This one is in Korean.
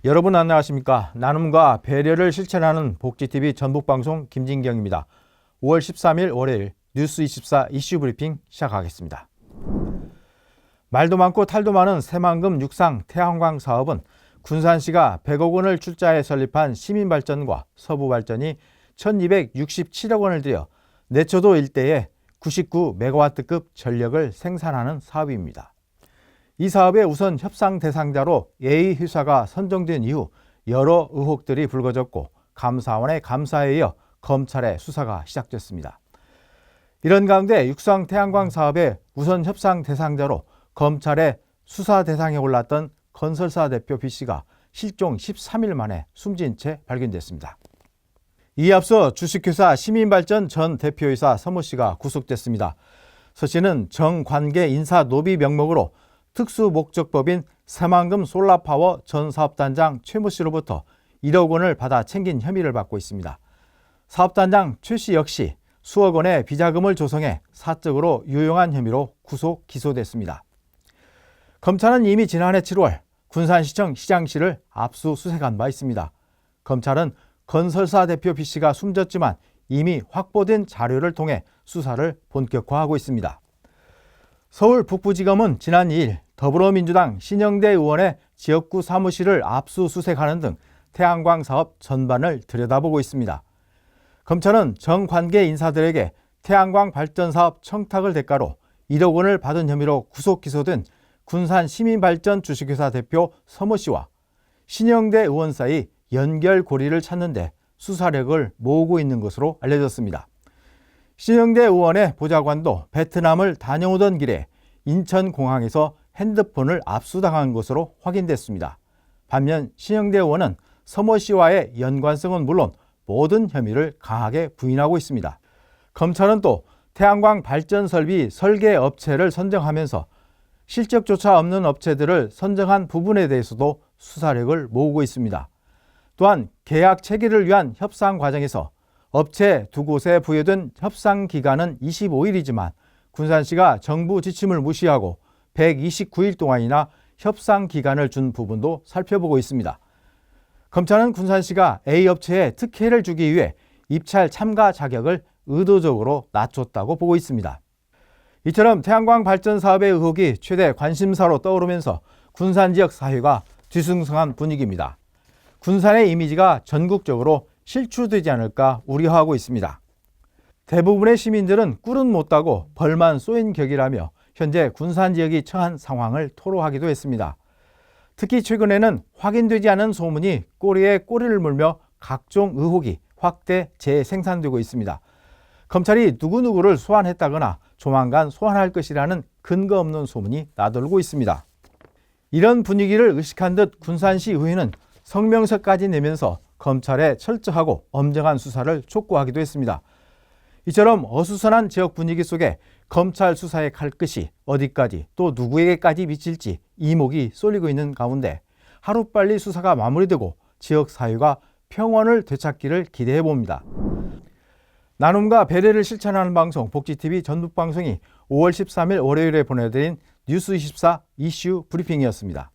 여러분 안녕하십니까? 나눔과 배려를 실천하는 복지TV 전북방송 김진경입니다. 5월 13일 월요일 뉴스24 이슈 브리핑 시작하겠습니다. 말도 많고 탈도 많은 새만금 육상 태양광 사업은 군산시가 100억 원을 출자해 설립한 시민발전과 서부발전이 1267억 원을 들여 내초도 일대에 99메가와트급 전력을 생산하는 사업입니다. 이 사업의 우선 협상 대상자로 A회사가 선정된 이후 여러 의혹들이 불거졌고 감사원의 감사에 이어 검찰의 수사가 시작됐습니다. 이런 가운데 육상 태양광 사업의 우선 협상 대상자로 검찰의 수사 대상에 올랐던 건설사 대표 B씨가 실종 13일 만에 숨진 채 발견됐습니다. 이에 앞서 주식회사 시민발전 전 대표이사 서모씨가 구속됐습니다. 서씨는 정관계 인사 노비 명목으로 특수목적법인 새만금 솔라파워 전 사업단장 최모씨로부터 1억 원을 받아 챙긴 혐의를 받고 있습니다. 사업단장 최씨 역시 수억 원의 비자금을 조성해 사적으로 유용한 혐의로 구속 기소됐습니다. 검찰은 이미 지난해 7월 군산시청 시장실을 압수수색한 바 있습니다. 검찰은 건설사 대표 B씨가 숨졌지만 이미 확보된 자료를 통해 수사를 본격화하고 있습니다. 서울 북부지검은 지난 2일 더불어민주당 신영대 의원의 지역구 사무실을 압수수색하는 등 태양광 사업 전반을 들여다보고 있습니다. 검찰은 정관계 인사들에게 태양광 발전 사업 청탁을 대가로 1억 원을 받은 혐의로 구속 기소된 군산 시민발전 주식회사 대표 서모 씨와 신영대 의원 사이 연결고리를 찾는 데 수사력을 모으고 있는 것으로 알려졌습니다. 신영대 의원의 보좌관도 베트남을 다녀오던 길에 인천공항에서 핸드폰을 압수당한 것으로 확인됐습니다. 반면 신영대 의원은 서모 씨와의 연관성은 물론 모든 혐의를 강하게 부인하고 있습니다. 검찰은 또 태양광 발전 설비 설계 업체를 선정하면서 실적조차 없는 업체들을 선정한 부분에 대해서도 수사력을 모으고 있습니다. 또한 계약 체결을 위한 협상 과정에서 업체 두 곳에 부여된 협상 기간은 25일이지만 군산시가 정부 지침을 무시하고 129일 동안이나 협상 기간을 준 부분도 살펴보고 있습니다. 검찰은 군산시가 A업체에 특혜를 주기 위해 입찰 참가 자격을 의도적으로 낮췄다고 보고 있습니다. 이처럼 태양광 발전 사업의 의혹이 최대 관심사로 떠오르면서 군산 지역 사회가 뒤숭숭한 분위기입니다. 군산의 이미지가 전국적으로 실추되지 않을까 우려하고 있습니다. 대부분의 시민들은 꿀은 못 따고 벌만 쏘인 격이라며 현재 군산 지역이 처한 상황을 토로하기도 했습니다. 특히 최근에는 확인되지 않은 소문이 꼬리에 꼬리를 물며 각종 의혹이 확대 재생산되고 있습니다. 검찰이 누구누구를 소환했다거나 조만간 소환할 것이라는 근거 없는 소문이 나돌고 있습니다. 이런 분위기를 의식한 듯 군산시 의회는 성명서까지 내면서 검찰에 철저하고 엄정한 수사를 촉구하기도 했습니다. 이처럼 어수선한 지역 분위기 속에 검찰 수사의 칼끝이 어디까지 또 누구에게까지 미칠지 이목이 쏠리고 있는 가운데 하루빨리 수사가 마무리되고 지역 사회가 평온을 되찾기를 기대해 봅니다. 나눔과 배려를 실천하는 방송 복지TV 전북방송이 5월 13일 월요일에 보내드린 뉴스24 이슈 브리핑이었습니다.